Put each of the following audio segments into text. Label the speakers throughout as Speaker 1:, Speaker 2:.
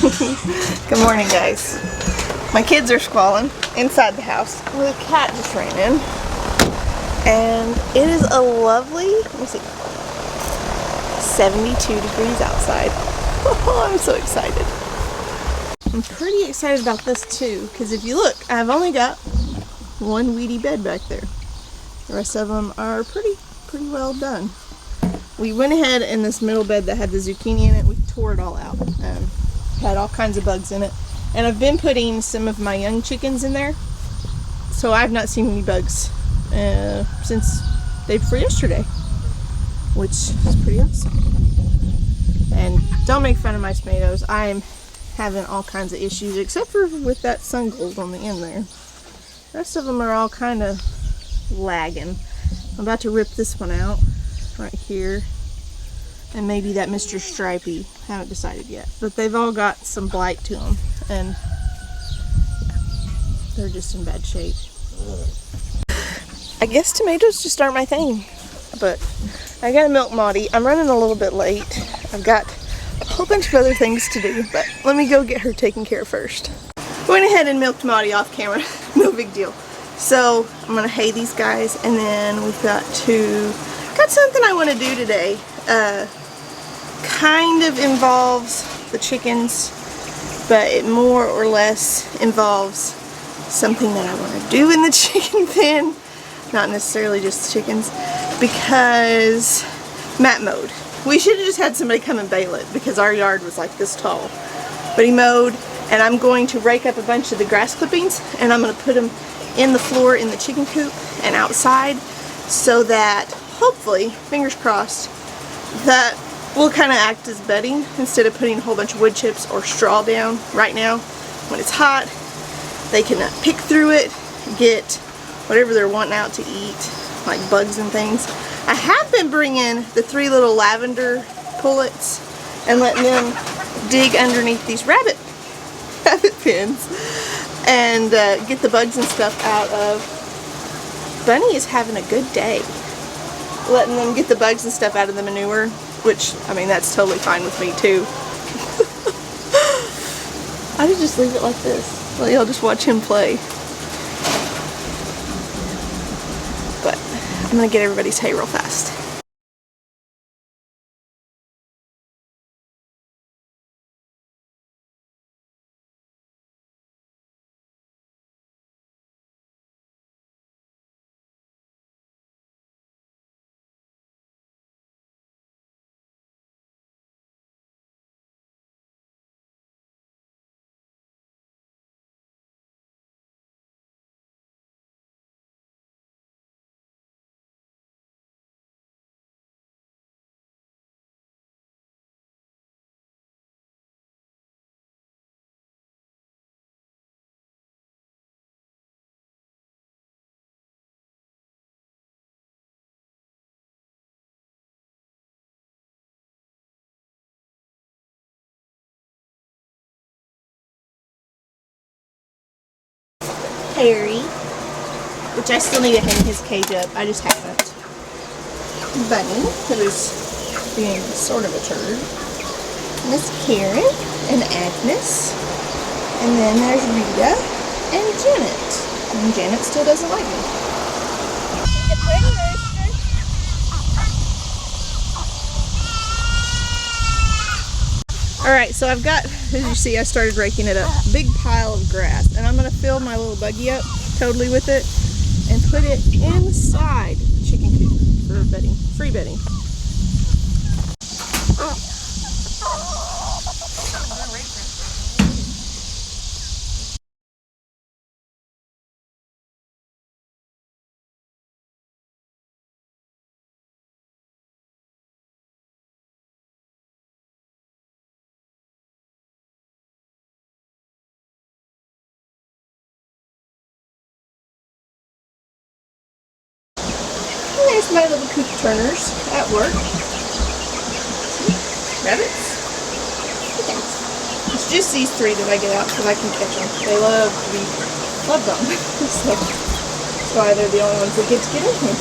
Speaker 1: Good morning, guys. My kids are squalling inside the house. The cat just ran in. And it is a lovely, let me see, 72 degrees outside. Oh, I'm so excited. I'm pretty excited about this too, because if you look, I've only got one weedy bed back there. The rest of them are pretty well done. We went ahead in this middle bed that had the zucchini in it, we tore it all out. Had all kinds of bugs in it. And I've been putting some of my young chickens in there, so I've not seen any bugs since day before yesterday, which is pretty awesome. And don't make fun of my tomatoes. I'm having all kinds of issues, except for with that sun gold on the end there. The rest of them are all kind of lagging. I'm about to rip this one out right here. And maybe that Mr. Stripey, haven't decided yet. But they've all got some blight to them, and yeah, they're just in bad shape. I guess tomatoes just aren't my thing, but I gotta milk Maudie. I'm running a little bit late. I've got a whole bunch of other things to do, but let me go get her taken care of first. Went ahead and milked Maudie off camera, no big deal. So I'm gonna hay these guys, and then we've got something I want to do today. Kind of involves the chickens, but it more or less involves something that I want to do in the chicken pen, not necessarily just the chickens, because Matt mowed. We should have just had somebody come and bale it, because our yard was like this tall. But he mowed, and I'm going to rake up a bunch of the grass clippings, and I'm going to put them in the floor in the chicken coop and outside, so that hopefully, fingers crossed, that will kind of act as bedding instead of putting a whole bunch of wood chips or straw down right now. When it's hot, they can pick through it, get whatever they're wanting out to eat, like bugs and things. I have been bringing the 3 little lavender pullets and letting them dig underneath these rabbit pens and get the bugs and stuff out of. Bunny is having a good day. Letting them get the bugs and stuff out of the manure, which, I mean, that's totally fine with me too. I could just leave it like this. Let y'all just watch him play. But I'm gonna get everybody's hay real fast. Harry, which I still need to hang his cage up, I just haven't. Bunny, who's being sort of a turd. Miss Karen and Agnes. And then there's Rita and Janet. And Janet still doesn't like me. He's a pretty rooster. Alright, so I've got, as you see, I started raking it up. Big pile of grass. And I'm going to fill my little buggy up totally with it and put it inside the chicken coop for bedding, free bedding. There's my little coop turners at work. Rabbits. It's just these 3 that I get out because I can catch them. They love them. So that's why they're the only ones that get to get in here.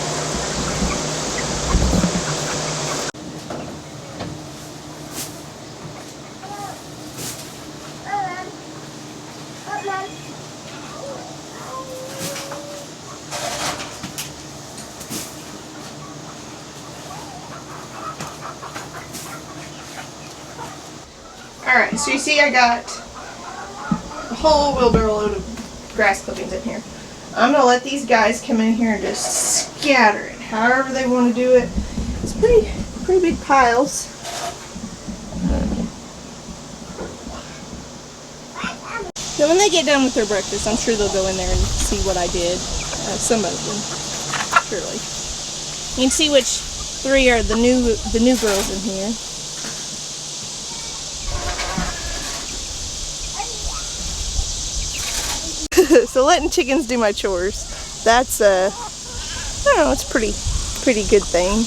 Speaker 1: Alright, so you see I got a whole wheelbarrow load of grass clippings in here. I'm going to let these guys come in here and just scatter it however they want to do it. It's pretty big piles. So when they get done with their breakfast, I'm sure they'll go in there and see what I did. Some of them, surely. You can see which 3 are the new girls in here. So letting chickens do my chores, that's I don't know, it's a pretty good thing.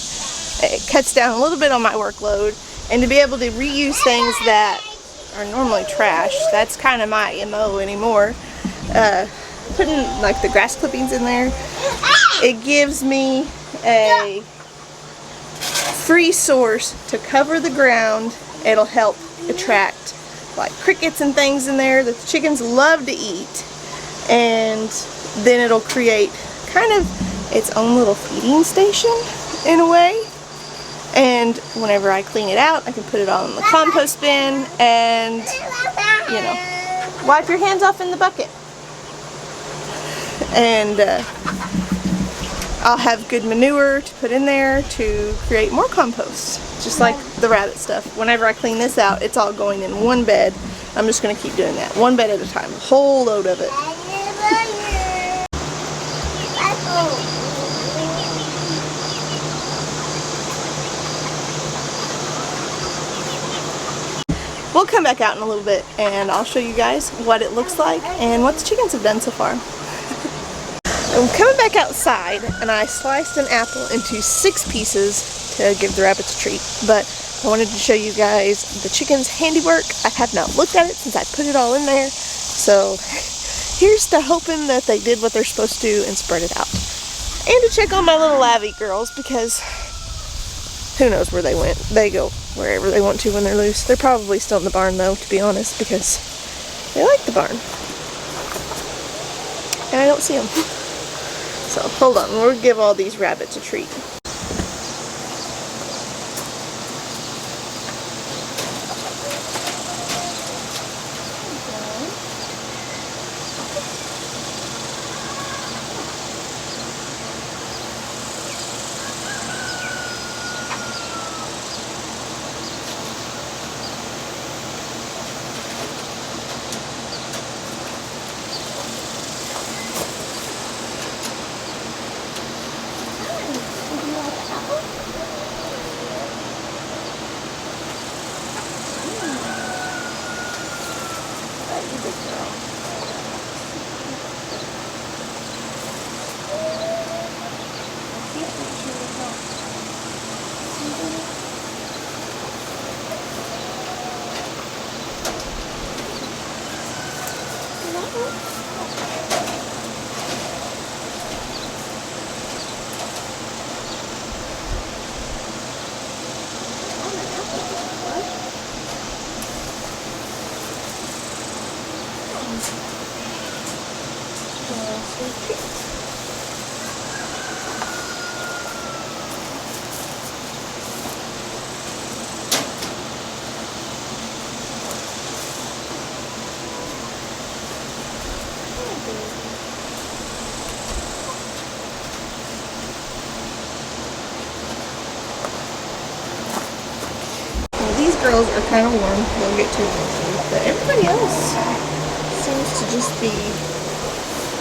Speaker 1: It cuts down a little bit on my workload, and to be able to reuse things that are normally trash, that's kind of my MO anymore. Putting like the grass clippings in there, it gives me a free source to cover the ground. It'll help attract like crickets and things in there that the chickens love to eat, and then it'll create kind of its own little feeding station in a way. And whenever I clean it out, I can put it all in the compost bin and, you know, wipe your hands off in the bucket. And I'll have good manure to put in there to create more compost. Just like the rabbit stuff. Whenever I clean this out, it's all going in one bed. I'm just going to keep doing that. One bed at a time. A whole load of it. We'll come back out in a little bit and I'll show you guys what it looks like and what the chickens have done so far. I'm coming back outside, and I sliced an apple into 6 pieces to give the rabbits a treat, but I wanted to show you guys the chickens' handiwork. I have not looked at it since I put it all in there, so here's to hoping that they did what they're supposed to and spread it out. And to check on my little lavvy girls, because who knows where they went. They go wherever they want to when they're loose. They're probably still in the barn though, to be honest, because they like the barn. And I don't see them. So hold on, we'll give all these rabbits a treat. Girls are kind of warm, they'll get too warm, but everybody else seems to just be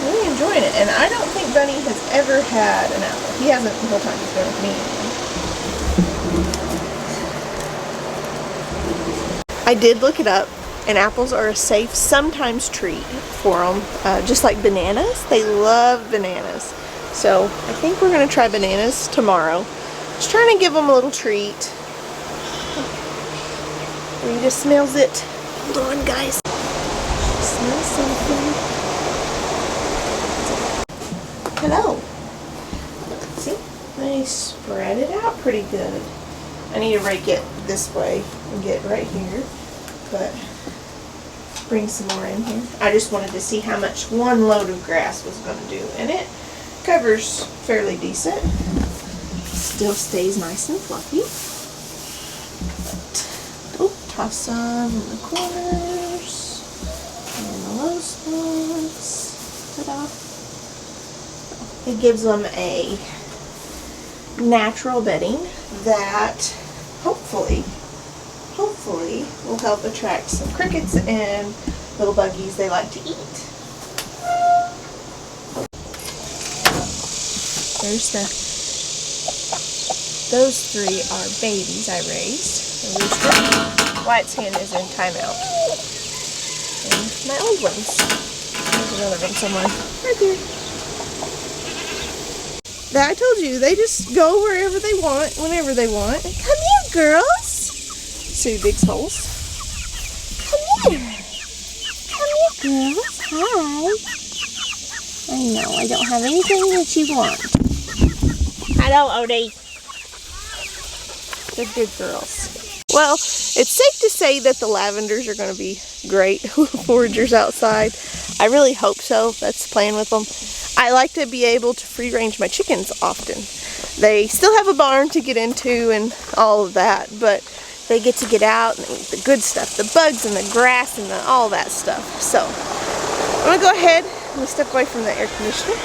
Speaker 1: really enjoying it. And I don't think Bunny has ever had an apple. He hasn't the whole time he's been with me. I did look it up, and apples are a safe, sometimes treat for them, just like bananas. They love bananas. So I think we're going to try bananas tomorrow. Just trying to give them a little treat. He just smells it. Hold on, guys. Smell something. Hello. See? I spread it out pretty good. I need to rake it this way and get right here, but bring some more in here. I just wanted to see how much one load of grass was going to do, and it covers fairly decent. Still stays nice and fluffy. toss some in the corners and in the low spots. Ta-da. It gives them a natural bedding that hopefully will help attract some crickets and little buggies they like to eat. Those three are babies I raised. The rooster. Wyatt's hen is in timeout. And my old ones. There's another one somewhere. Right there. I told you, they just go wherever they want, whenever they want. Come here, girls. Sue digs holes. Come here. Come here, girls. Hi. I know, I don't have anything that you want. Hello, Odie. They're good girls. Well, it's safe to say that the lavenders are going to be great foragers outside. I really hope so. That's the plan with them. I like to be able to free range my chickens often. They still have a barn to get into and all of that, but they get to get out and eat the good stuff, the bugs and the grass and all that stuff. So I'm going to go ahead and step away from the air conditioner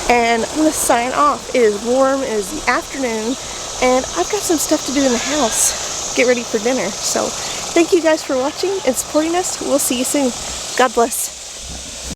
Speaker 1: and I'm going to sign off. It is warm, it is the afternoon, and I've got some stuff to do in the house. Get ready for dinner. So thank you guys for watching and supporting us. We'll see you soon. God bless.